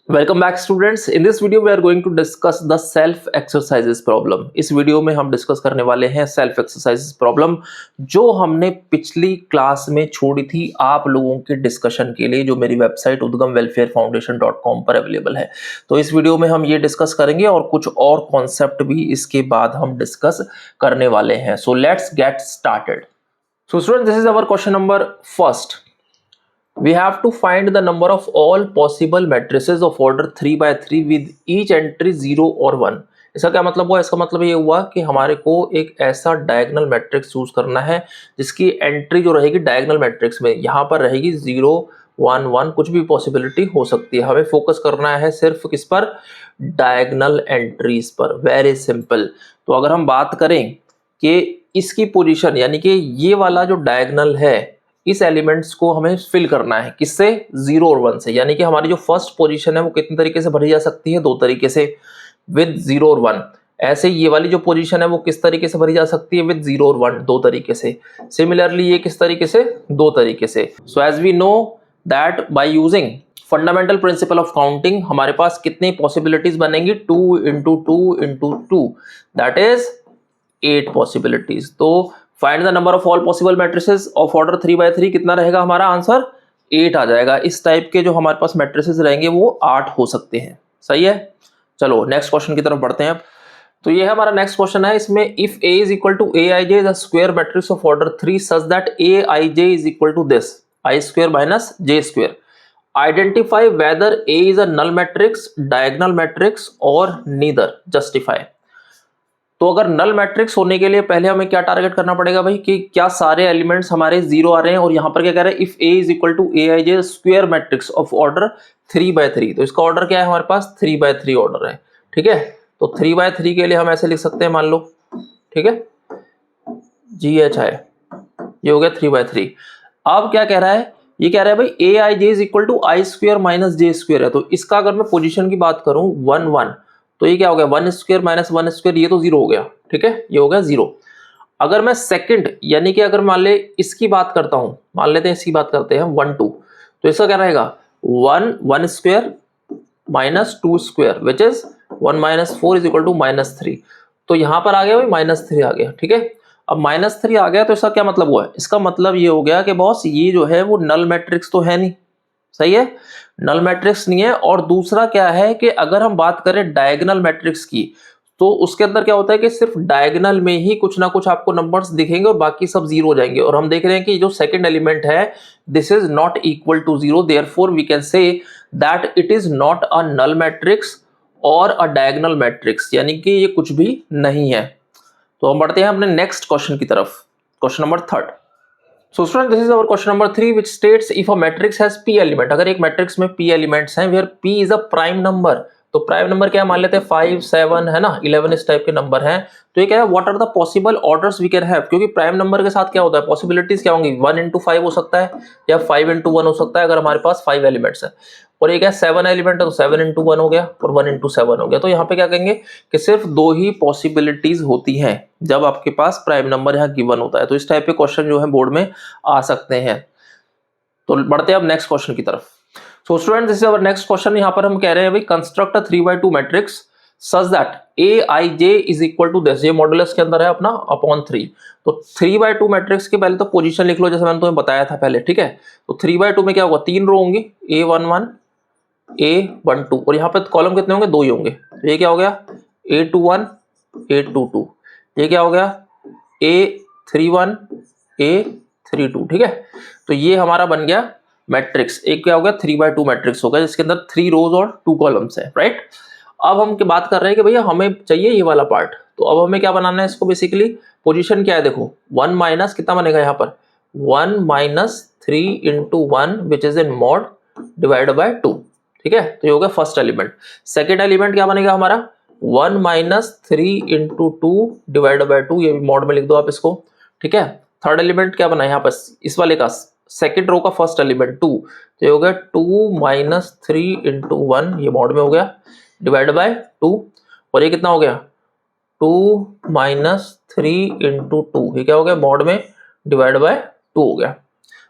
Welcome back students. In this video we are going to discuss the self exercises problem. इस video में हम discuss करने वाले हैं सेल्फ एक्सरसाइजेस प्रॉब्लम जो हमने पिछली क्लास में छोड़ी थी आप लोगों के डिस्कशन के लिए, जो मेरी वेबसाइट udgamwelfarefoundation.com पर अवेलेबल है। तो इस वीडियो में हम ये डिस्कस करेंगे और कुछ और कॉन्सेप्ट भी इसके बाद हम डिस्कस करने वाले हैं। So let's get started. So student, this is our question number first. We have to find the number of all possible matrices of order 3 by 3 with each entry 0 और 1. इसका क्या मतलब हुआ? इसका मतलब ये हुआ कि हमारे को एक ऐसा डायगोनल मैट्रिक्स चूज करना है जिसकी एंट्री जो रहेगी डायगोनल मैट्रिक्स में यहाँ पर रहेगी 0 1 1, कुछ भी पॉसिबिलिटी हो सकती है। हमें फोकस करना है सिर्फ किस पर? डायगोनल एंट्रीज पर। Very simple. तो अगर हम बात करें कि इसकी पोजीशन यानी कि ये वाला जो डायगोनल है इस एलिमेंट्स को हमें फिल करना है किससे? 0 और 1 से। यानी कि हमारी जो फर्स्ट पोजीशन है वो कितने तरीके से भरी जा सकती है? दो तरीके से, विद 0 और 1। ऐसे ये वाली जो पोजीशन है वो किस तरीके से भरी जा सकती है? विद 0 और 1, दो तरीके से। सिमिलरली ये किस तरीके से? दो तरीके से। So as we know that by using fundamental principle of counting हमारे पास कितनी पॉसिबिलिटीज बनेंगी? 2 into 2 into 2, that is 8 possibilities. तो find the number of all possible matrices of order 3 by 3, कितना रहेगा हमारा आंसर? 8 आ जाएगा। इस टाइप के जो हमारे पास मैट्रिसेस रहेंगे वो 8 हो सकते हैं। सही है। चलो नेक्स्ट क्वेश्चन की तरफ बढ़ते हैं अब। तो ये हमारा नेक्स्ट क्वेश्चन है। इसमें if a is equal to aij is a square matrix of order 3 such that aij is equal to this i square minus j square, identify whether a is a null matrix, diagonal matrix और neither, justify. तो अगर null matrix होने के लिए पहले हमें क्या target करना पड़ेगा भाई कि क्या सारे एलिमेंट्स हमारे 0 आ रहे हैं, और यहाँ पर क्या कह रहे हैं? If a is equal to aij square matrix of order 3 by 3। तो इसका ऑर्डर क्या है हमारे पास? 3 by 3 ऑर्डर है। ठीक है। तो 3 by 3 के लिए हम ऐसे लिख सकते हैं, मान लो, ठीक है, GHI, ये हो गया 3 by 3। अब क्या कह रहा है? ये कह रहा है भाई aij is equal to i square minus j square है। तो इसका अगर मैं पोजिशन की बात करूं 1 1, तो ये क्या हो गया? 1 स्क्वायर माइनस 1 स्क्वायर, ये तो 0 हो गया। ठीक है, ये हो गया 0। अगर मैं सेकंड यानी कि अगर मान ले इसकी बात करता हूं, मान लेते हैं इसकी बात करते हैं 1 2, तो इसका क्या रहेगा? 1 1 square minus 2 square which is 1 minus 4 is equal to minus 3। तो यहां पर आ गया भाई माइनस 3 आ गया। ठीक है, अब माइनस 3 आ गया तो इसका क्या मतलब हुआ है? इसका मतलब ये हो गया कि बॉस ये जो है वो नल मैट्रिक्स तो है नहीं। सही है, नल मैट्रिक्स नहीं है। और दूसरा क्या है कि अगर हम बात करें डायगोनल मैट्रिक्स की, तो उसके अंदर क्या होता है कि सिर्फ डायगोनल में ही कुछ ना कुछ आपको नंबर्स दिखेंगे और बाकी सब 0 हो जाएंगे। और हम देख रहे हैं कि जो सेकंड एलिमेंट है this is not equal to 0, therefore we can say that it is not a null matrix और अ डायगोनल मैट्रिक्स, यानी कि ये कुछ भी नहीं है। तो हम बढ़ते हैं अपने नेक्स्ट क्वेश्चन की तरफ, question number 3rd। So student, this is our question number 3 which states if a matrix has p element, अगर एक मैट्रिक्स में p एलिमेंट्स हैं where p is a prime number, तो प्राइम नंबर क्या मान लेते हैं? 5 7 है ना, 11 इस टाइप के नंबर हैं। तो ये क्या है? What are the possible orders we can have, क्योंकि प्राइम नंबर के साथ क्या होता है? पॉसिबिलिटीज क्या होंगी? 1 into 5 हो सकता है या 5 into 1 हो सकता है अगर हमारे पास 5 एलिमेंट्स है। और ये क्या? 7 एलिमेंट है तो 7 into 1 हो गया और 1 into 7 हो गया। तो यहाँ पे क्या कहेंगे कि सिर्फ 2 ही पॉसिबिलिटीज होती हैं जब आपके पास प्राइम नंबर यहाँ गिवन होता है। तो इस टाइप के क्वेश्चन जो है बोर्ड में आ सकते हैं। तो बढ़ते हैं अब नेक्स्ट क्वेश्चन की तरफ। So student, this is our next question. यहाँ पर हम कह रहे हैं भाई construct a 3 by 2 matrix such that aij is equal to this, ये मॉडुलस के अंदर है अपना अपॉन 3। तो 3 by 2 मैट्रिक्स के पहले तो पोजीशन लिख लो जैसे मैंने तुम्हें बताया था पहले। ठीक है, तो 3 by 2 में क्या होगा? 3 रो होंगी, a11 a12, और यहाँ पे कॉलम कितने होंगे? 2 ही होंगे। तो ये क्या हो गया? a21 a22, ये क्या हो गया? a31 a32। ठीक है, तो ये हमारा बन गया मैट्रिक्स। एक क्या हो गया? 3 by 2 मैट्रिक्स होगा जिसके अंदर 3 रोज और 2 कॉलम्स है। राइट, अब हम बात कर रहे हैं कि भैया हमें चाहिए ये वाला पार्ट। तो अब हमें क्या बनाना है इसको? बेसिकली पोजीशन क्या है देखो, 1 माइनस कितना बनेगा यहाँ पर? 1 minus 3 into 1 which is in mod divide by 2। ठीक है, तो ये हो गया फर्स्ट एलिमेंट। सेकेंड एलिमेंट क्या बनेगा हमारा? 1 माइनस 3 into 2 डिवाइड बाय 2, ये भी मॉड में लिख दो आप इसको। ठीक है, थर्ड एलिमेंट क्या बना यहाँ पर? इस वाले का सेकेंड रो का फर्स्ट एलिमेंट 2, तो ये हो गया 2 माइनस 3 into 1, ये मॉड में हो गया, डिवाइड बाय 2। और ये कितना हो गया? 2 माइनस 3 into 2, ये क्या हो गया? मॉड में डिवाइड बाय 2 हो गया।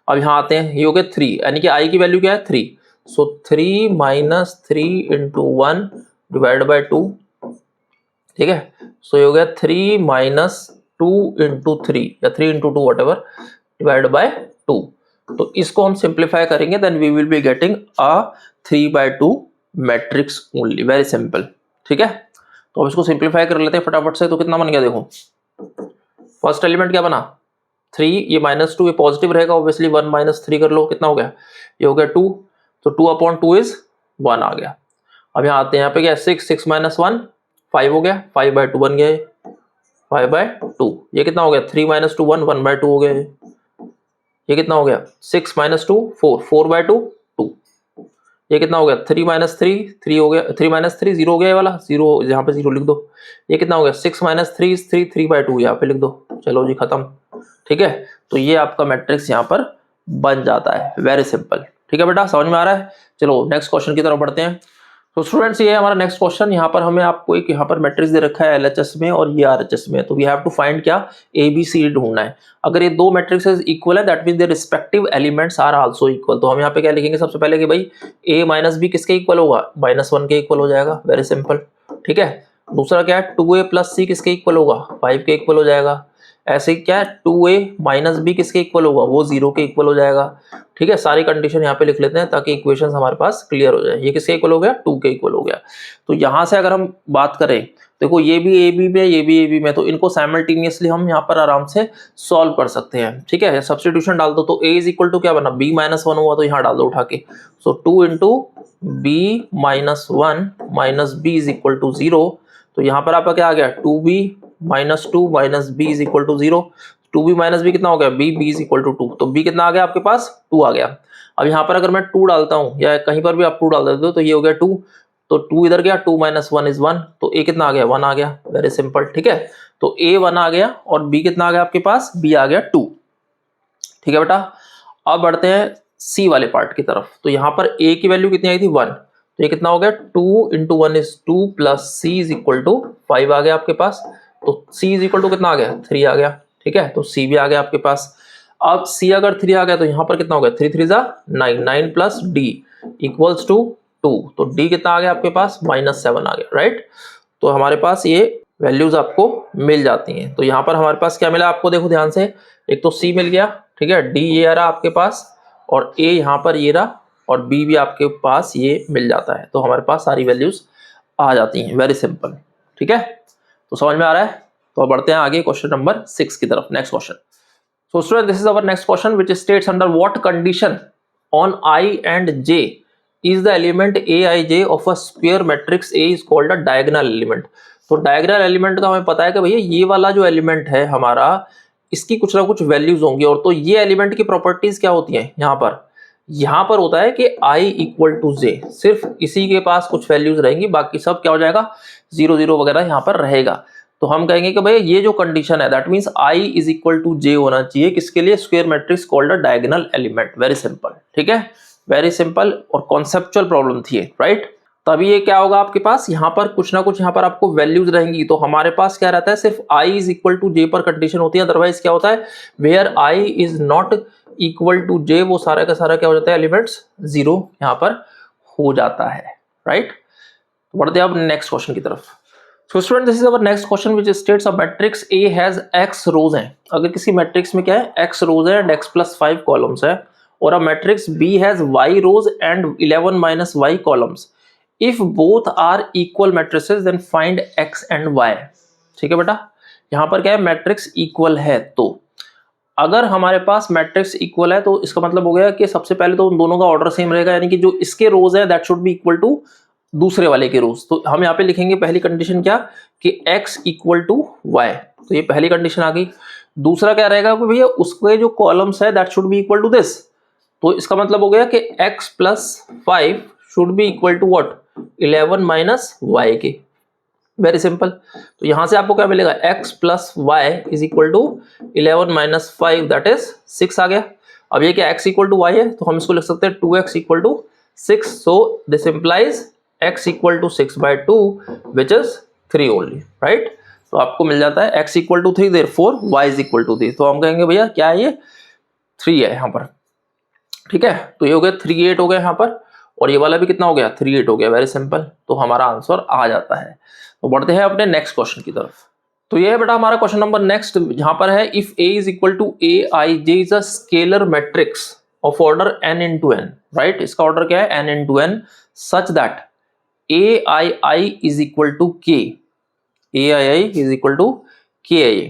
अब यहाँ आते हैं, ये हो गया 3, यानी कि i की वैल्यू क्या है? 3। सो 3 माइनस 3 इंटू 1 डिवाइड बाई 2, ठीक है। सो ये हो गया 3 माइनस 2 इंटू 3 या 3 इंटू 2 वट एवर डिवाइड बाई 2। तो इसको हम सिंप्लीफाई करेंगे, then we will be getting a 3/2 matrix only, very simple, ठीक है। तो अब इसको सिंप्लीफाई कर लेते हैं फटाफट से। तो कितना बन गया देखो, फर्स्ट एलिमेंट क्या बना 3, ये -2 ये पॉजिटिव रहेगा ऑब्वियसली, 1 माइनस 3 कर लो, कितना हो गया, ये हो गया 2, तो 2/2 इज 1 आ गया। अब यहाँ आते हैं, यहाँ पे क्या 6 माइनस 1 5 हो गया, 5/2 बन गया, 5/2। ये कितना हो गया 3 माइनस 2 1 1/2 हो गया। ये कितना हो गया 6 माइनस 2 4 4/2 2। ये कितना हो गया 3 माइनस 3 3 हो गया, 3 माइनस 3 0 हो गया, ये वाला 0 यहाँ पे 0 लिख दो। ये कितना हो गया 6 माइनस 3 3 3/2 यहाँ पे लिख दो, चलो जी खत्म, ठीक है। तो ये आपका मैट्रिक्स यहाँ पर बन जाता है, वेरी सिंपल, ठीक है बेटा, समझ में आ रहा है। चलो नेक्स्ट क्वेश्चन की तरफ बढ़ते हैं। तो स्टूडेंट्स ये है हमारा नेक्स्ट क्वेश्चन। यहाँ पर हमें आपको एक यहाँ पर मैट्रिक्स दे रखा है एलएचएस में और ये आरएचएस में, तो वी हैव टू फाइंड क्या एबीसी ढूंढना है। अगर ये दो मैट्रिक्सेस इक्वल है that means their respective elements are also equal. तो हम यहाँ पे क्या लिखेंगे सबसे पहले कि भाई a माइनस बी किसके इक्वल होगा, -1 के इक्वल हो जाएगा, वेरी सिंपल, ठीक है। दूसरा क्या है 2a प्लस सी किसके इक्वल होगा, 5 के इक्वल हो जाएगा। ऐसे क्या है 2a माइनस बी किसके इक्वल होगा, वो 0 के इक्वल हो जाएगा, ठीक है। सारी कंडीशन यहाँ पे लिख लेते हैं ताकि इक्वेशंस हमारे पास क्लियर हो जाए। ये किसके इक्वल हो गया 2 के इक्वल हो गया। तो यहाँ से अगर हम बात करें देखो ये भी ए बी में, ये भी ए बी में, तो इनको साइमल्टेनियसली हम यहाँ पर आराम से सॉल्व कर सकते हैं, ठीक है। सब्स्टिट्यूशन डाल दो, तो a इज इक्वल टू क्या बना b-1 हुआ, तो यहाँ डाल दो उठा के। So 2 into b-1 minus b is equal to 0। तो यहाँ पर आपका क्या आ गया 2b minus 2 minus b is equal to 0। 2b minus b कितना हो गया b इज इक्वल टू 2। तो b कितना आ गया आपके पास 2 आ गया। अब यहाँ पर अगर मैं 2 डालता हूँ या कहीं पर भी आप 2 डाल देते हो तो ये हो गया 2, तो 2 इधर गया, 2 माइनस 1 इज 1, तो a कितना आ गया 1 आ गया, वेरी सिंपल, ठीक है। तो a 1 आ गया और b कितना आ गया आपके पास, b आ गया 2, ठीक है बेटा। अब बढ़ते हैं c वाले पार्ट की तरफ। तो यहाँ पर a की वैल्यू कितनी आई थी 1, तो ये कितना हो गया 2 into 1 is 2 plus c is equal to 5 आ गया आपके पास। तो c इज इक्वल टू कितना आ गया 3 आ गया, ठीक है। तो c भी आ गया आपके पास। अब c अगर 3 आ गया तो यहाँ पर कितना हो गया 3 3 जा 9, 9 प्लस d इक्वल्स टू 2, तो d कितना आ गया आपके पास -7 आ गया, राइट। तो हमारे पास ये वैल्यूज आपको मिल जाती हैं। तो यहाँ पर हमारे पास क्या मिला आपको, देखो ध्यान से, एक तो c मिल गया, ठीक है, d ये आ रहा आपके पास और a यहाँ पर ये रहा और b भी आपके पास ये मिल जाता है। तो हमारे पास सारी वैल्यूज आ जाती हैं, वेरी सिंपल, ठीक है। तो समझ में आ रहा है। तो बढ़ते हैं आगे क्वेश्चन नंबर 6 की तरफ, next question. So student, this is our next question which states under what condition on I and J is the element aij of a square matrix A is called a diagonal element। तो diagonal element का हमें पता है कि भैया ये वाला जो एलिमेंट है हमारा इसकी कुछ ना कुछ वैल्यूज होंगी। और तो ये एलिमेंट की प्रॉपर्टीज क्या होती हैं, यहाँ पर होता है कि I इक्वल टू जे, सिर्फ इसी के पास कुछ वैल्यूज रहेंगी, बाकी सब क्या हो जाएगा 0 0 वगैरह यहाँ पर रहेगा। तो हम कहेंगे कि भाई ये जो कंडीशन है that means I is equal to J होना चाहिए, किसके लिए, square matrix called a diagonal element, very simple, ठीक है, वेरी सिंपल और कॉन्सेप्चुअल प्रॉब्लम थी, राइट। तभी ये क्या होगा आपके पास, यहाँ पर कुछ ना कुछ यहाँ पर आपको वैल्यूज रहेंगी। तो हमारे पास क्या रहता है, सिर्फ I is equal to J पर कंडीशन होती है, अदरवाइज क्या होता है where I is not equal to J, वो सारा का सारा क्या हो जाता है एलिमेंट्स 0 यहाँ पर हो जाता है, राइट। बढ़ते हैं अब नेक्स्ट क्वेश्चन की तरफ। So student, this is our next question which states a matrix A has x rows हैं। अगर किसी मैट्रिक्स में क्या है x rows है and x plus 5 columns है, और a matrix B has y rows and 11 minus y columns, if both are equal matrices then find x and y। ठीक है बेटा, यहाँ पर क्या है मैट्रिक्स इक्वल है, तो अगर हमारे पास मैट्रिक्स इक्वल है तो इसका मतलब हो गया कि सबसे पहले तो उन दोनों का ऑर्डर सेम रहेगा, यानी कि जो इसके रोज है that should be equal to दूसरे वाले के रोज। तो हम यहाँ पे लिखेंगे पहली कंडीशन क्या कि x इक्वल टू वाई, तो ये पहली कंडीशन आ गई। दूसरा क्या रहेगा कि भैया उसके जो कॉलम्स है that should be equal to this, तो इसका मतलब हो गया कि x plus 5 should be equal to what 11 minus y के, वेरी सिंपल। तो यहां से आपको क्या मिलेगा x plus y is equal to 11 minus 5 that is 6 आ गया। अब ये क्या x इक्वल टू वाई है, तो हम इसको लिख सकते हैं 2x equal to 6, so this implies x equal to 6/2 which is 3 only, right. तो आपको मिल जाता है x equal to 3 therefore y is equal to 3। तो हम कहेंगे भैया क्या है ये 3 है यहाँ पर, ठीक है। तो ये हो गया 3 8 हो गया यहाँ पर, और ये वाला भी कितना हो गया 3 8 हो गया, वेरी सिंपल। तो हमारा आंसर आ जाता है। तो बढ़ते हैं अपने नेक्स्ट क्वेश्चन की तरफ। तो ये है बेटा हमारा क्वेश्चन नंबर नेक्स्ट, जहां पर है if a is equal to a i j is a scalar matrix of order n into n, right. इसका ऑर्डर क्या है n into n, such that a i i is equal to k, a i i is equal to k i।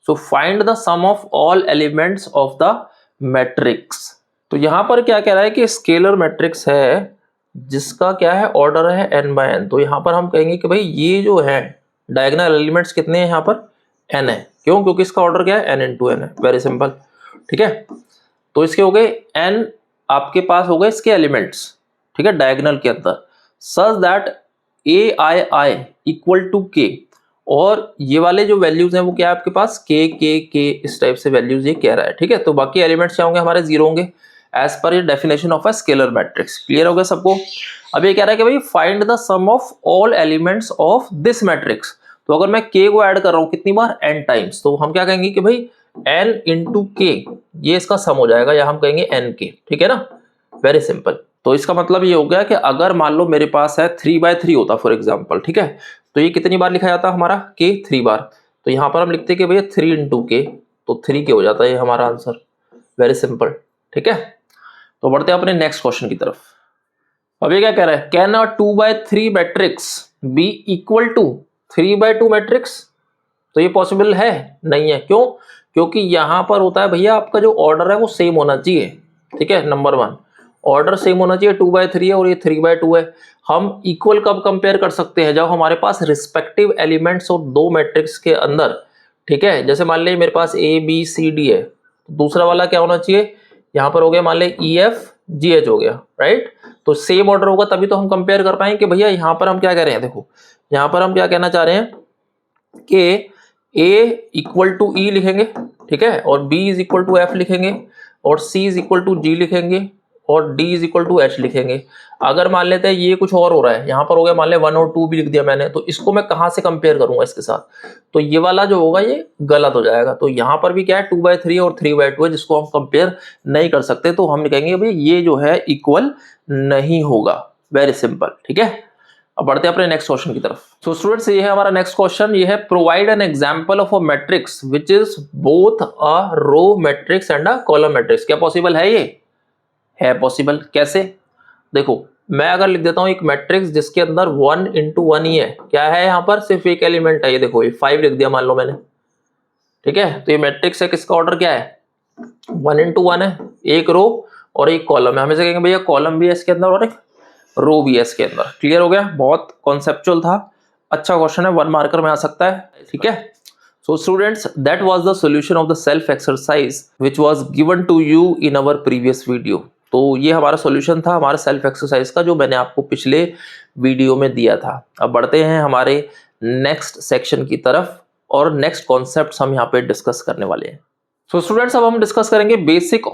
So find the sum of all elements of the matrix. तो यहां पर क्या कह रहा है कि स्केलर मैट्रिक्स है जिसका क्या है ऑर्डर है n बाय n। तो यहां पर हम कहेंगे कि भाई ये जो है डायगोनल एलिमेंट्स कितने हैं यहाँ पर n है, क्यों, क्योंकि इसका ऑर्डर क्या है n into n है, वेरी सिंपल, ठीक है। तो इसके हो गए n, आपके पास हो गए इसके एलिमेंट्स, ठीक है, डायगोनल के अंदर, such that a i i equal to k, और ये वाले जो वैल्यूज हैं वो क्या है आपके पास k k k, इस टाइप से वैल्यूज ये कह रहा है, ठीक है। तो बाकी एलिमेंट्स क्या होंगे हमारे 0 होंगे एज पर ये definition of a scalar matrix. Clear हो गया सबको। अब ये कह रहा है कि भाई find the sum of all elements of this matrix. तो अगर मैं k को ऐड कर रहा हूं कितनी बार n टाइम्स, तो हम क्या कहेंगे कि भाई n into k, ये इसका सम हो जाएगा, या हम कहेंगे nk, ठीक है ना, वेरी सिंपल। तो इसका मतलब ये हो गया कि अगर मान लो मेरे पास है 3/3 होता फॉर एग्जाम्पल, ठीक है, तो ये कितनी बार लिखा जाता हमारा k 3 बार। तो यहां पर हम लिखते हैं कि भैया 3 into k, तो 3k हो जाता है ये हमारा आंसर, वेरी सिंपल, ठीक है। तो बढ़ते हैं अपने नेक्स्ट क्वेश्चन की तरफ। अब ये क्या कह रहा है, can a 2/3 matrix be equal to 3/2 matrix. तो ये पॉसिबल है नहीं है, क्यों, क्योंकि यहां पर होता है भैया आपका जो ऑर्डर है वो सेम होना चाहिए, ठीक है। नंबर 1 ऑर्डर सेम होना चाहिए, 2/3 है और ये 3/2 है। हम इक्वल कब कंपेयर कर सकते हैं, जब हमारे पास रिस्पेक्टिव एलिमेंट्स और दो मैट्रिक्स के अंदर, ठीक है। जैसे मान लीजिए मेरे पास a b c d है, तो दूसरा वाला क्या होना चाहिए, यहाँ पर हो गया मान ले ई एफ जी एच हो गया, राइट। तो सेम ऑर्डर होगा तभी तो हम कंपेयर कर पाएंगे कि भैया यहाँ पर हम क्या कह रहे हैं, देखो यहाँ पर हम क्या कहना चाह रहे हैं कि a इक्वल टू ई लिखेंगे, ठीक है, और b is equal to F लिखेंगे, और c is equal to G लिखेंगे, और d is equal to H लिखेंगे। अगर मान लेते हैं ये कुछ और हो रहा है, यहाँ पर हो गया मान ले 1 और 2 भी लिख दिया मैंने, तो इसको मैं कहाँ से कंपेयर करूंगा इसके साथ, तो ये वाला जो होगा ये गलत हो जाएगा। तो यहाँ पर भी क्या है 2/3 और 3/2 है जिसको हम कंपेयर नहीं कर सकते, तो हम कहेंगे भाई ये जो है इक्वल नहीं होगा, वेरी सिंपल, ठीक है। अब बढ़ते हैं अपने नेक्स्ट क्वेश्चन की तरफ। सो स्टूडेंट्स ये है हमारा नेक्स्ट क्वेश्चन, ये है provide an example of a matrix which is both a row matrix and a column matrix. क्या पॉसिबल है, ये है पॉसिबल, कैसे, देखो मैं अगर लिख देता हूं एक मैट्रिक्स जिसके अंदर 1 into 1 ही है, क्या है यहाँ पर सिर्फ एक एलिमेंट है, ये देखो ये 5 लिख दिया मान लो मैंने, ठीक है। तो ये मैट्रिक्स है, किसका ऑर्डर क्या है 1 into 1 है, एक रो और एक कॉलम है। हमेशा कहेंगे भैया कॉलम भी है इसके अंदर और एक रो भी है इसके अंदर। क्लियर हो गया, बहुत कॉन्सेप्चुअल था, अच्छा क्वेश्चन है, 1 मार्कर में आ सकता है, ठीक है। So students, that was the solution of the self exercise which was given to you in our previous video. तो ये हमारा सॉल्यूशन था हमारे सेल्फ एक्सरसाइज का, जो मैंने आपको पिछले वीडियो में दिया था। अब बढ़ते हैं हमारे नेक्स्ट सेक्शन की तरफ, और नेक्स्ट कॉन्सेप्ट्स हम यहाँ पे डिस्कस करने वाले हैं। सो स्टूडेंट्स अब हम डिस्कस करेंगे basic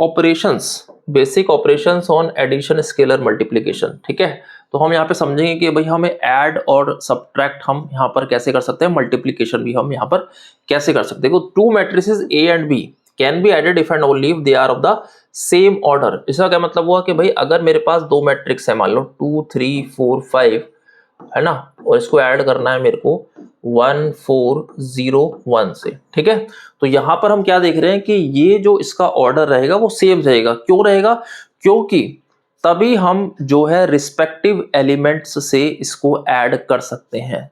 operations on addition, scalar, multiplication, ठीक है। तो हम यहाँ पे समझेंगे कि भाई हमें ऐड और सब्ट्रैक्ट हम यहाँ पर कैसे कर सकते हैं, मल्टीप्लिकेशन भी हम यहाँ पर कैसे कर सकते हैं। देखो two matrices A and B can be added if and only if they are of the same order. इसका क्या मतलब हुआ कि भाई अगर मेरे पास दो मैट्रिक्स है, मान लो 2 3 4 5 है ना, और इसको ऐड करना है मेरे को 1 4 0 1 से, ठीक है। तो यहां पर हम क्या देख रहे हैं कि ये जो इसका ऑर्डर रहेगा वो सेम रहेगा, क्यों रहेगा, क्योंकि तभी हम जो है रिस्पेक्टिव एलिमेंट्स से इसको ऐड कर सकते हैं,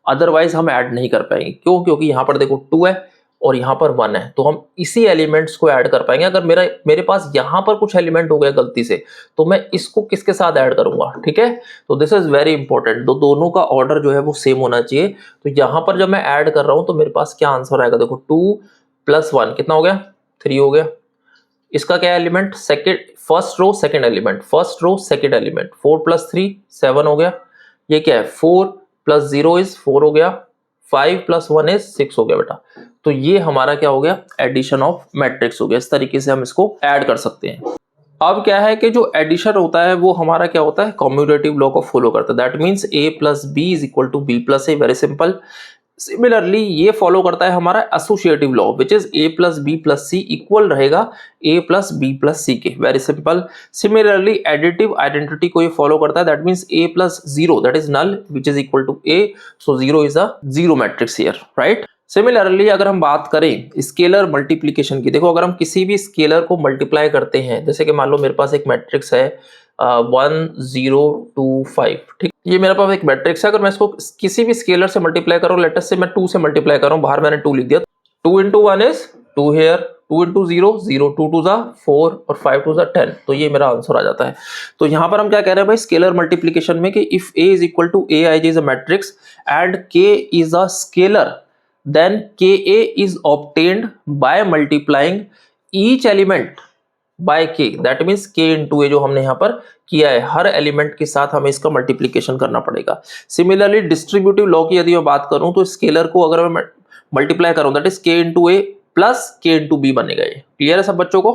अदरवाइज हम ऐड नहीं कर पाएंगे। क्यों, क्योंकि यहाँ पर देखो 2 है और यहाँ पर 1 है, तो हम इसी एलिमेंट्स को ऐड कर पाएंगे। अगर मेरे पास यहाँ पर कुछ एलिमेंट हो गया गलती से, तो मैं इसको किसके साथ ऐड करूंगा, ठीक है। तो दिस इज वेरी इंपॉर्टेंट, दोनों का ऑर्डर जो है वो सेम होना चाहिए। तो यहाँ पर जब मैं ऐड कर रहा हूं तो मेरे पास क्या आंसर आएगा, देखो 2 + 1 कितना हो गया 3 हो गया। इसका क्या element, first row second element, 4 + 3 7 हो गया। ये क्या है 4 + 0 इज 4 हो गया, 5 + 1 इज 6 हो गया बेटा। तो ये हमारा क्या हो गया, एडिशन ऑफ मैट्रिक्स हो गया। इस तरीके से हम इसको ऐड कर सकते हैं। अब क्या है कि जो एडिशन होता है वो हमारा क्या होता है, कम्यूटेटिव लॉ को फॉलो करता है। That means a + b = b + a, very simple. Similarly ये फॉलो करता है हमारा associative law which is a plus b plus c equal रहेगा a plus b plus c के। Very simple. Similarly additive identity को ये फॉलो करता है, that means a plus zero that is null which is equal to a, so zero is a zero matrix here, right. Similarly अगर हम बात करें scalar multiplication की, देखो अगर हम किसी भी स्केलर को मल्टीप्लाई करते हैं, जैसे कि मान लो मेरे पास एक मैट्रिक्स है 1 0 2 5, ठीक, ये मेरे पास एक मैट्रिक्स है। अगर मैं इसको किसी भी स्केलर से मल्टीप्लाई करूं, लेट अस से मैं 2 से मल्टीप्लाई कर रहा हूं, बाहर मैंने 2 लिख दिया, 2 into 1 is 2 here, 2 into 0 0, 2 to the 4 और 5 to the 10, तो ये मेरा आंसर आ जाता है। तो यहाँ पर हम क्या कह रहे हैं भाई स्केलर मल्टीप्लीकेशन में कि if a is equal to aij is a matrix and k is a scalar, then ka is obtained by multiplying each element by k, that means k into A जो हमने यहाँ पर किया है, हर element के साथ हमें इसका मल्टीप्लीकेशन करना पड़ेगा। सिमिलरली डिस्ट्रीब्यूटिव लॉ की यदि मैं बात करूं तो स्केलर को अगर मैं मल्टीप्लाई करूं दैट इज के इंटू ए प्लस के इंटू बी बनेगा। ये क्लियर है सब बच्चों को?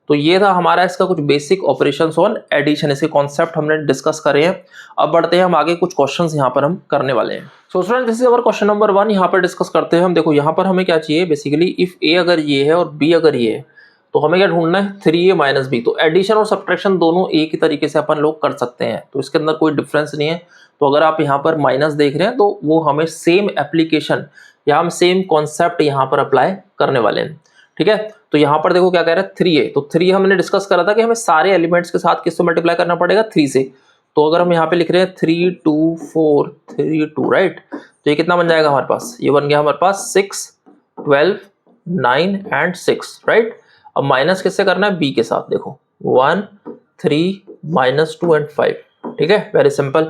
तो ये था हमारा इसका कुछ बेसिक ऑपरेशंस ऑन एडिशन, इसके कॉन्सेप्ट हमने डिस्कस करे हैं। अब बढ़ते हैं हम आगे, कुछ क्वेश्चंस यहाँ पर हम करने वाले हैं। सो student this is our question number 1, यहाँ पर डिस्कस करते हैं हम। देखो यहाँ पर हमें क्या चाहिए बेसिकली, इफ ए अगर ये है और बी अगर ये है तो हमें क्या ढूंढना है 3a माइनस बी। तो एडिशन और सब्ट्रैक्शन दोनों एक ही तरीके से अपन लोग कर सकते हैं, तो इसके अंदर कोई डिफरेंस नहीं है। तो अगर आप यहाँ पर माइनस देख रहे हैं तो वो हमें सेम एप्लीकेशन या हम सेम कॉन्सेप्ट यहाँ पर अप्लाई करने वाले हैं, ठीक है। तो यहाँ पर देखो क्या कह रहा है 3a, तो 3 हमने डिस्कस करा था कि हमें सारे एलिमेंट्स के साथ किससे मल्टीप्लाई करना पड़ेगा 3 से। तो अगर हम यहाँ पे लिख रहे हैं 3 2 4 3 2, राइट, तो ये कितना बन जाएगा हमारे पास, ये बन गया हमारे पास 6 12 9 एंड 6, राइट। अब माइनस किससे करना है, बी के साथ, देखो 1 3 -2 एंड 5, ठीक है, वेरी सिंपल।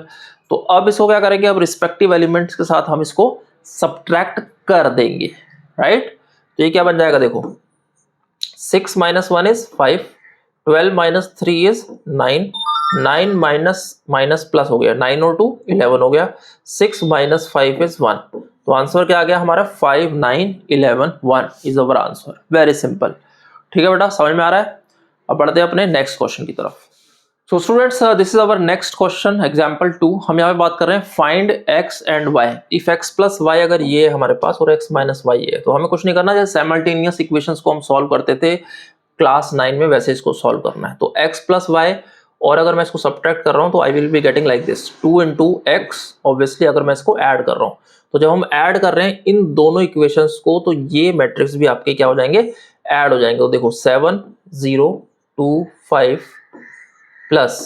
तो अब इसको क्या करेंगे, अब रिस्पेक्टिव एलिमेंट्स के साथ हम इसको सब्ट्रैक्ट कर देंगे, राइट। तो ये क्या बन जाएगा, देखो 6 - 1 इज 5, 12 - 3 इज 9, 9 माइनस प्लस हो गया, 9 और 2 11 हो गया, 6 - 5 इज 1। तो आंसर क्या आ गया हमारा 5 9 11 1 is our answer. Very simple, ठीक है बेटा, समझ में आ रहा है। अब बढ़ते हैं अपने नेक्स्ट क्वेश्चन की तरफ। So students this is our next question example 2। हम यहाँ पे बात कर रहे हैं find x and y। If x plus y अगर ये है हमारे पास और x माइनस वाई है, तो हमें कुछ नहीं करना, जैसे साइमल्टेनियस इक्वेशंस को हम सॉल्व करते थे क्लास 9 में वैसे इसको सॉल्व करना है। तो x प्लस वाई, और अगर मैं इसको सब्ट्रैक्ट कर रहा हूँ तो I will be getting like this 2 into x। Obviously अगर मैं इसको ऐड कर रहा हूँ, तो जब हम ऐड कर रहे हैं इन दोनों इक्वेशंस को, तो ये मैट्रिक्स भी आपके क्या हो जाएंगे, ऐड हो जाएंगे। तो देखो 7 0 2 5 प्लस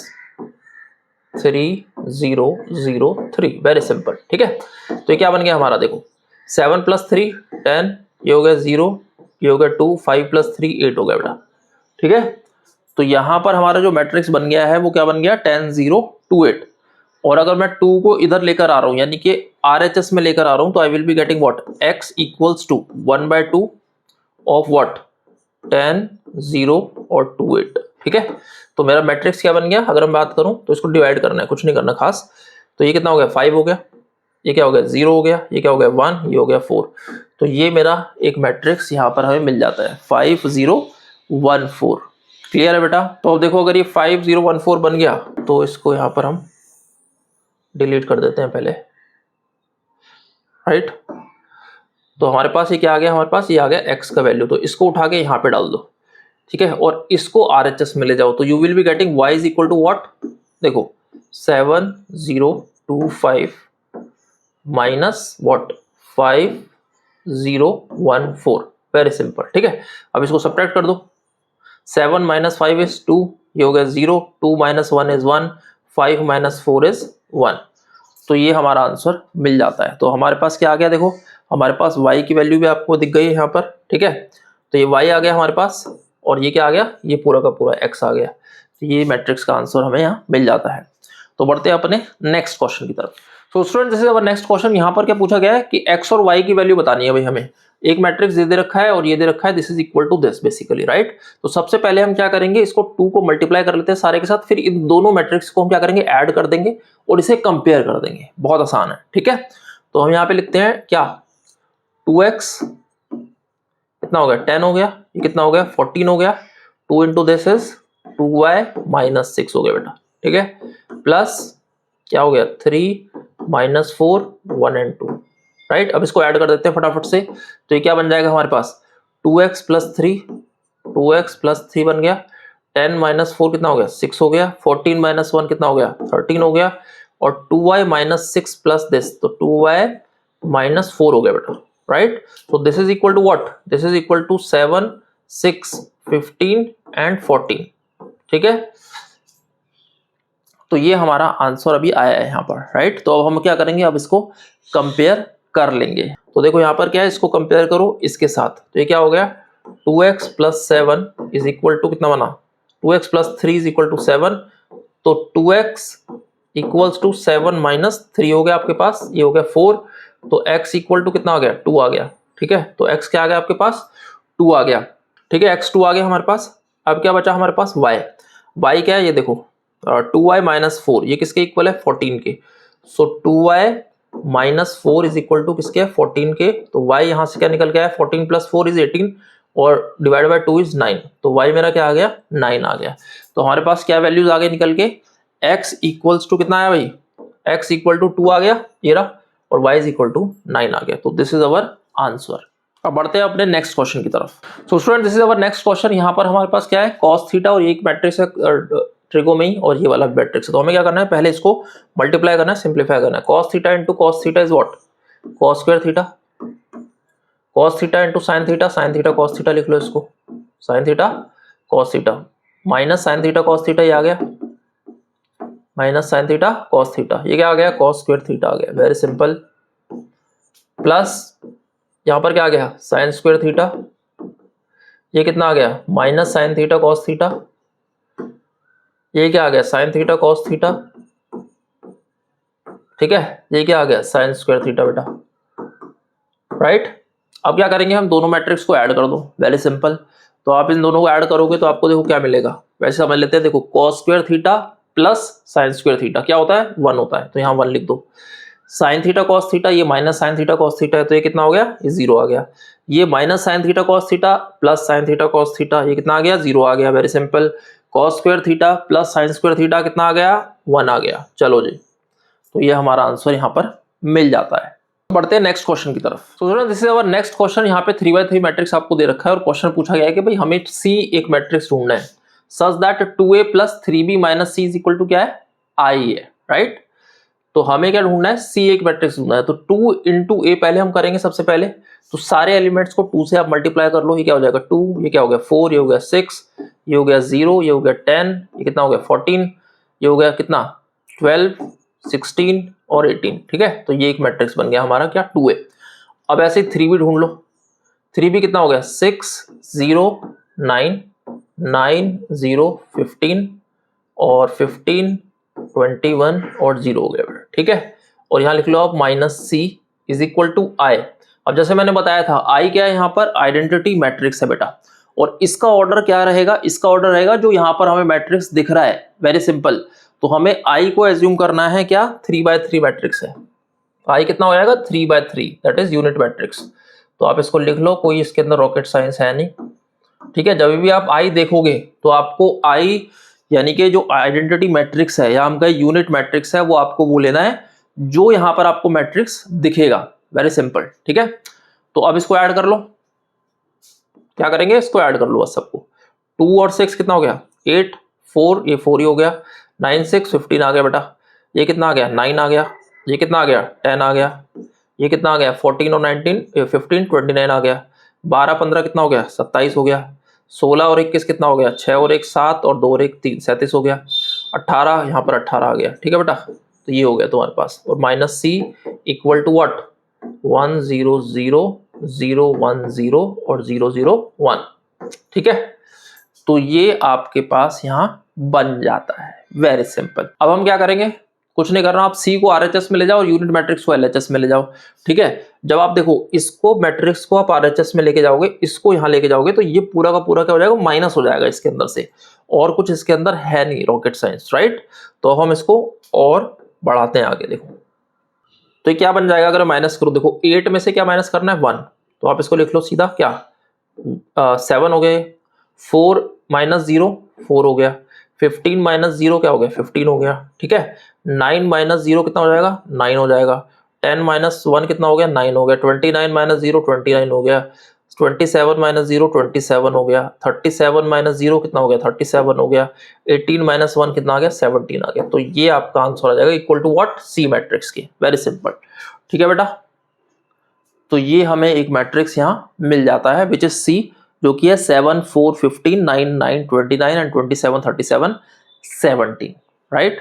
3 0 0 3, वेरी सिंपल, ठीक है। तो ये क्या बन गया हमारा, देखो 7 + 3 10, ये हो गया 0, ये हो गया 2, 5 + 3 8 हो गया बेटा, ठीक है। तो यहाँ पर हमारा जो मैट्रिक्स बन गया है वो क्या बन गया 10 0 2 8। और अगर मैं 2 को इधर लेकर आ रहा हूँ यानी कि RHS में लेकर आ रहा हूँ, तो I will be getting what, x equals to 1/2 of what 10 0 और 2 8, ठीक है। तो मेरा मैट्रिक्स क्या बन गया, अगर मैं बात करूं तो इसको डिवाइड करना है, कुछ नहीं करना खास। तो ये कितना हो गया 5 हो गया, ये क्या हो गया 0 हो गया, ये क्या हो गया 1, ये हो गया 4। तो ये मेरा एक मैट्रिक्स यहाँ पर हमें मिल जाता है 5 0 1 4। क्लियर है बेटा? तो अब देखो अगर ये 5 0 1 4 बन गया तो इसको यहाँ पर हम डिलीट कर देते हैं पहले, राइट। तो हमारे पास ये क्या आ गया, हमारे पास ये आ गया x का वैल्यू, तो इसको उठा के यहाँ पे डाल दो, ठीक है, और इसको RHS में ले जाओ। तो you will be getting y is equal to what, देखो 7 0 2 5 माइनस व्हाट 5 0 1 4, वेरी सिंपल, ठीक है। अब इसको सब्ट्रैक्ट कर दो, 7 - 5 इज 2, ये हो गया 0, 2 - 1 इज 1, 5 - 4 इज 1। तो ये हमारा आंसर मिल जाता है। तो हमारे पास क्या आ गया, देखो हमारे पास y की वैल्यू भी आपको दिख गई है यहाँ पर, ठीक है। तो ये y आ गया हमारे पास, और ये क्या आ गया, ये पूरा का पूरा x आ गया। तो ये मैट्रिक्स का आंसर हमें यहाँ मिल जाता है। तो बढ़ते हैं अपने नेक्स्ट क्वेश्चन की तरफ। तो स्टूडेंट जैसे अब नेक्स्ट क्वेश्चन यहाँ पर क्या पूछा गया है कि x और y की वैल्यू बतानी है भाई हमें। एक मैट्रिक्स दे रखा है और ये दे रखा है, this is equal to this basically, right. तो सबसे पहले हम क्या करेंगे, इसको 2 को मल्टीप्लाई कर लेते हैं सारे के साथ, फिर इन दोनों मैट्रिक्स को हम क्या करेंगे, ऐड कर देंगे और इसे कंपेयर कर देंगे। बहुत आसान है, ठीक है। तो हम यहाँ पे लिखते हैं क्या, 2x कितना हो गया 10 हो गया, ये कितना हो गया 14 हो गया, 2 into दिस इज 2y - 6 हो गया बेटा, ठीक है, प्लस क्या हो गया 3 - 4 1 and 2, राइट। अब इसको ऐड कर देते हैं फटाफट से, तो ये क्या बन जाएगा हमारे पास 2x प्लस 3, 2x प्लस 3 बन गया, 10 माइनस 4 कितना हो गया 6 हो गया, 14 माइनस 1 कितना हो गया 13 हो गया, और 2y माइनस 6 प्लस दिस, तो 2y माइनस 4 हो गया बेटा, right. So this is equal to what, this is equal to 7, 6, 15 and 14, ठीक है। तो ये हमारा आंसर अभी आया है यहाँ पर, राइट। तो अब हम क्या करेंगे, अब इसको कंपेयर कर लेंगे। तो देखो यहाँ पर क्या है, इसको कंपेयर करो इसके साथ, तो ये क्या हो गया 2x plus 7 is equal to कितना बना 2x plus 3 is equal to 7, तो 2x इक्वल्स टू 7 माइनस 3 हो गया आपके पास, ये हो गया 4, तो x इक्वल टू कितना आ गया 2 आ गया, ठीक है। तो x क्या आ गया आपके पास 2 आ गया, ठीक है, x 2 आ गया हमारे पास। अब क्या बचा हमारे पास y क्या है, ये देखो 2y माइनस 4, ये किसके इक्वल है 14 के, so 2y minus 4 is equal to किसके 14 के, तो y यहाँ से क्या निकल के आया 14 प्लस 4 इज 18 और डिवाइड बाय 2 इज 9, तो y मेरा क्या आ गया 9 आ गया। तो हमारे पास क्या वैल्यूज आ गए निकल के, x इक्वल्स टू कितना आया भाई, x इक्वल टू 2 आ गया ये रहा, और y इज इक्वल टू 9 आ गया। तो दिस इज अवर आंसर। अब बढ़ते हैं अपने नेक्स्ट क्वेश्चन की तरफ। So student this is our next question. यहाँ पर हमारे पास क्या है कॉस थीटा और ये एक मैट्रिक्स है ट्रिगो में ही, और ये वाला मैट्रिक्स है। तो हमें क्या करना है, पहले इसको मल्टीप्लाई करना है, सिंप्लीफाई करना है। Cos theta into cos theta is what cos square theta, cos theta into sine theta, sine theta cos theta लिख लो इसको, sine theta cos theta, minus sine theta cos theta, ये आ गया minus sine theta cos theta, ये क्या आ गया cos square theta आ गया, very simple, plus यहाँ पर क्या आ गया साइन स्क्वायर थीटा, ये कितना आ गया minus sine theta cos theta, ये क्या आ गया साइन थीटा कॉस थीटा, ठीक है, ये क्या आ गया साइन स्क्वायर थीटा बेटा, राइट। अब क्या करेंगे हम दोनों मैट्रिक्स को ऐड कर दो, वेरी सिंपल। तो आप इन दोनों को ऐड करोगे तो आपको देखो क्या मिलेगा, वैसे समझ लेते हैं, देखो cos square theta plus sine square theta क्या होता है 1 होता है, तो यहाँ 1 लिख दो। साइन थीटा कॉस थीटा, ये minus sine theta cos theta है, तो ये कितना हो गया ये 0 आ गया। ये minus sine theta cos theta plus sine theta cos theta, ये कितना आ गया 0 आ गया, very simple. Cos square theta plus sine square theta कितना आ गया 1 आ गया, चलो जी। तो ये हमारा आंसर यहाँ पर मिल जाता है। बढ़ते हैं नेक्स्ट क्वेश्चन की तरफ। तो student this is our next question. यहाँ पे 3x3 मैट्रिक्स आपको दे रखा है और क्वेश्चन पूछा गया है कि भाई हमें C एक मैट्रिक्स ढूंढना है such that 2a plus 3b minus C is equal to क्या है I है, राइट। तो हमें क्या ढूंढना है C एक मैट्रिक्स ढूंढना है, तो 2 इंटू a पहले हम करेंगे सबसे पहले, तो सारे एलिमेंट्स को 2 से आप मल्टीप्लाई कर लो, ये क्या हो जाएगा 2, ये क्या हो गया 4, ये हो गया 6, ये हो गया 0, ये हो गया 10, ये कितना हो गया 14, ये हो गया कितना 12, 16 और 18, ठीक है। तो ये एक मैट्रिक्स बन गया हमारा क्या 2a। अब ऐसे 3b ढूंढ लो, 3b कितना हो गया 6, 0, 9, 9, 0, 15 और 15, 21 और 0 हो गया, ठीक है। और यहाँ लिख लो आप minus C is equal to I। अब जैसे मैंने बताया था I क्या है यहाँ पर आइडेंटिटी मैट्रिक्स है बेटा, और इसका ऑर्डर क्या रहेगा, इसका ऑर्डर रहेगा जो यहाँ पर हमें मैट्रिक्स दिख रहा है, वेरी सिंपल। तो हमें I को एज्यूम करना है क्या 3x3 मैट्रिक्स है, I कितना हो जाएगा 3x3, that is unit matrix. तो आप इसको लिख लो, कोई इसके अंदर रॉकेट साइंस है नहीं, ठीक है। जब भी आप I देखोगे तो आपको I यानी कि जो आइडेंटिटी मैट्रिक्स है या हम कहें यूनिट मैट्रिक्स है, वो आपको वो लेना है जो यहाँ पर आपको मैट्रिक्स दिखेगा, वेरी सिंपल, ठीक है। तो अब इसको ऐड कर लो, क्या करेंगे इसको ऐड कर लो बस सबको, 2 और 6 कितना हो गया 8, 4 ये 4 ही हो गया, 9, 6, 15 आ गया बेटा, ये कितना आ गया 9 आ गया, ये कितना आ गया 10 आ गया, ये कितना आ गया 14 और 19 15 29 आ गया, 12 15 कितना हो गया 27 हो गया, 16 और 21 कितना हो गया 6 और 1 7 और 2 और 1 3 37 हो गया, 18 यहाँ पर 18 आ गया, ठीक है बेटा। तो ये हो गया तुम्हारे पास, और minus C equal to what 1 0 0 0 1 0 और 0 0 1, ठीक है। तो ये आपके पास यहाँ बन जाता है, वेरी सिंपल। अब हम क्या करेंगे, कुछ नहीं करना, आप C को RHS में ले जाओ और यूनिट मैट्रिक्स को LHS में ले जाओ, ठीक है। जब आप देखो इसको मैट्रिक्स को आप RHS में लेके जाओगे, इसको यहाँ लेके जाओगे, तो ये पूरा का पूरा क्या हो जाएगा माइनस हो जाएगा इसके अंदर से, और कुछ इसके अंदर है नहीं रॉकेट साइंस, राइट। तो हम इसको और बढ़ाते हैं आगे, देखो तो ये क्या बन जाएगा अगर माइनस करो, देखो 8 में से क्या माइनस करना है 1, तो आप इसको लिख लो सीधा क्या 7 हो गए, 4 माइनस 0 4 हो गया, 15 माइनस 0 क्या हो गया 15 हो गया, ठीक है। 9 माइनस 0 कितना हो जाएगा 9 हो जाएगा, 10 माइनस 1 कितना हो गया, 9 हो गया। 29 माइनस 0 29 हो गया। 27 माइनस 0 27 हो गया। 37 माइनस 0 कितना हो गया, 37 हो गया। 18 माइनस 1 कितना आ गया, 17 आ गया। तो ये आपका आंसर आ जाएगा equal to what, C matrix की। वेरी सिंपल, ठीक है बेटा। तो ये हमें एक मैट्रिक्स यहाँ मिल जाता है विच इज सी, जो कि है 7 4 15 9 9 29 एंड 27 37 17, राइट।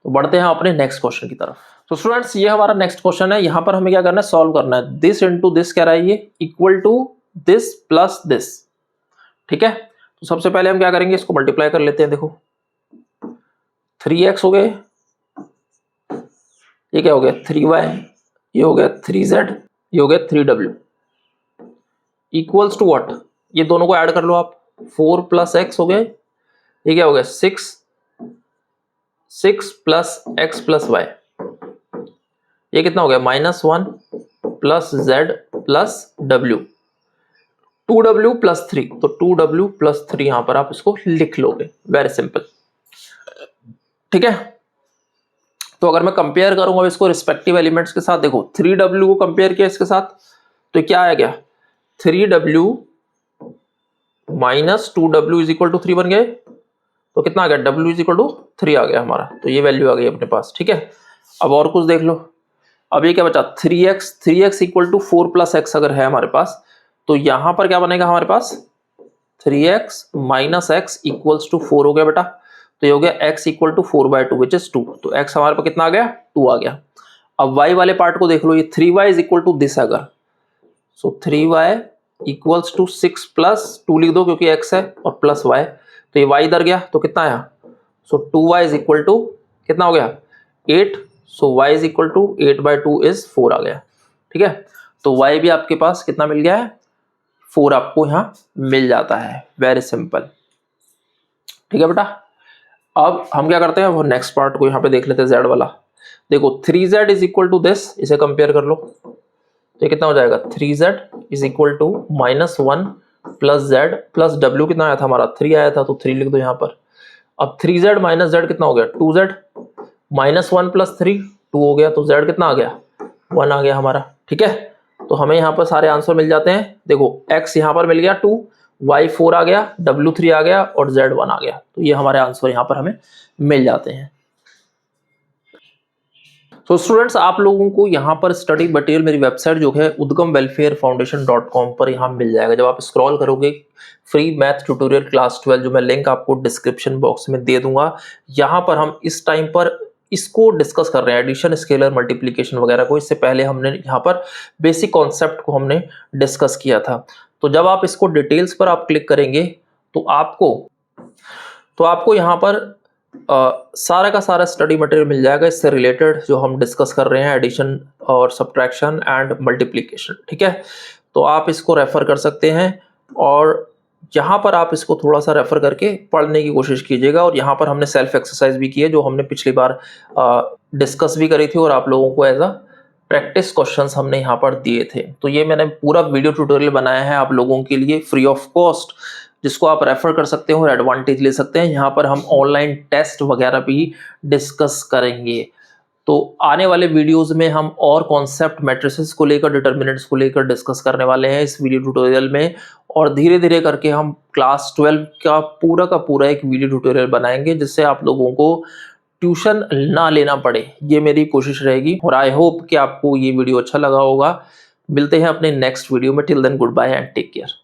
तो बढ़ते हैं अपने नेक्स्ट क्वेश्चन की तरफ। तो स्टूडेंट्स ये हमारा नेक्स्ट क्वेश्चन है। यहाँ पर हमें क्या करना है, सॉल्व करना है। दिस इंटू दिस कह रहा है ये, equal to this plus this, ठीक है। तो सबसे पहले हम क्या करेंगे, इसको मल्टीप्लाई कर लेते हैं। देखो 3x हो गए, ये क्या हो गया 3y, ये हो गया 3z, ये हो गया 3w, इक्वल्स टू व्हाट, ये दोनों को ऐड कर लो आप। 4 प्लस एक्स हो गए, ये क्या हो गया 6 प्लस एक्स प्लस वाई, ये कितना हो गया -1 plus Z plus W, 2w plus 3, तो 2w प्लस 3 यहां पर आप इसको लिख लोगे। वेरी सिंपल, ठीक है। तो अगर मैं कंपेयर करूंगा इसको रिस्पेक्टिव एलिमेंट्स के साथ, देखो 3w को कंपेयर किया इसके साथ, तो क्या आया गया 3w minus 2w is equal to 3 बन गए। तो कितना आ गया, w इज इक्वल टू 3 आ गया हमारा। तो ये वैल्यू आ गई अपने पास, ठीक है। अब और कुछ देख लो, अब ये क्या बचा 3x equal to 4 plus x अगर है हमारे पास, तो यहां पर क्या बनेगा हमारे पास 3x minus x equals to 4 हो गया बेटा। तो ये हो गया x equal to 4/2 which is 2। तो x हमारे पास कितना आ गया, 2 आ गया। अब y वाले पार्ट को देख लो, ये 3y is equal to this अगर, सो 3y इक्वल्स टू 6 प्लस 2 लिख दो क्योंकि x है, और प्लस y, तो ये y इधर गया तो कितना आया, सो 2y इज इक्वल टू कितना हो गया 8, so y is equal to 8/2 is 4 आ गया, ठीक है। तो y भी आपके पास कितना मिल गया है, 4 आपको यहाँ मिल जाता है। वेरी सिंपल, ठीक है बेटा। अब हम क्या करते हैं, वो नेक्स्ट पार्ट को यहाँ पे देख लेते हैं, z वाला। देखो 3z is equal to this, इसे कंपेयर कर लो, तो ये कितना हो जाएगा 3z is equal to -1 plus z plus w, कितना आया था हमारा 3 आया था, तो 3 लिख दो यहाँ पर। अब 3z माइनस z कितना हो गया 2z, -1 प्लस 3 2 हो गया, तो z कितना आ गया 1 आ गया हमारा, ठीक है। तो हमें यहाँ पर सारे आंसर मिल जाते हैं। देखो x यहाँ पर मिल गया 2, y 4 आ गया, w 3 आ गया और z 1 आ गया। तो ये हमारे आंसर यहाँ पर हमें मिल जाते हैं। तो स्टूडेंट्स आप लोगों को यहाँ पर स्टडी मटेरियल मेरी वेबसाइट जो है udgamwelfarefoundation.com पर यहाँ मिल जाएगा। जब आप स्क्रॉल करोगे, फ्री मैथ ट्यूटोरियल क्लास 12 जो मैं लिंक आपको डिस्क्रिप्शन बॉक्स में दे दूंगा, यहाँ पर हम इस टाइम पर इसको डिस्कस कर रहे हैं, एडिशन स्केलर मल्टीप्लिकेशन वगैरह को। इससे पहले हमने यहाँ पर बेसिक कॉन्सेप्ट को हमने डिस्कस किया था। तो जब आप इसको डिटेल्स पर आप क्लिक करेंगे तो आपको यहाँ पर सारा का सारा स्टडी मटेरियल मिल जाएगा इससे रिलेटेड, जो हम डिस्कस कर रहे हैं एडिशन और सब्ट्रैक्शन एंड मल्टीप्लिकेशन, ठीक है। तो आप इसको रेफर कर सकते हैं और यहाँ पर आप इसको थोड़ा सा रेफर करके पढ़ने की कोशिश कीजिएगा। और यहाँ पर हमने सेल्फ एक्सरसाइज भी की है, जो हमने पिछली बार डिस्कस भी करी थी और आप लोगों को एज अ प्रैक्टिस क्वेश्चंस हमने यहाँ पर दिए थे। तो ये मैंने पूरा वीडियो ट्यूटोरियल बनाया है आप लोगों के लिए फ्री ऑफ कॉस्ट, जिसको आप रेफर कर सकते हो और एडवांटेज ले सकते हैं। यहाँ पर हम ऑनलाइन टेस्ट वगैरह भी डिस्कस करेंगे। तो आने वाले वीडियोस में हम और कॉन्सेप्ट मैट्रिसेस को लेकर, डिटर्मिनेंट्स को लेकर डिस्कस करने वाले हैं इस वीडियो ट्यूटोरियल में। और धीरे धीरे करके हम क्लास 12 का पूरा एक वीडियो ट्यूटोरियल बनाएंगे, जिससे आप लोगों को ट्यूशन ना लेना पड़े, ये मेरी कोशिश रहेगी। और आई होप कि आपको ये वीडियो अच्छा लगा होगा। मिलते हैं अपने नेक्स्ट वीडियो में। Till then goodbye and take care.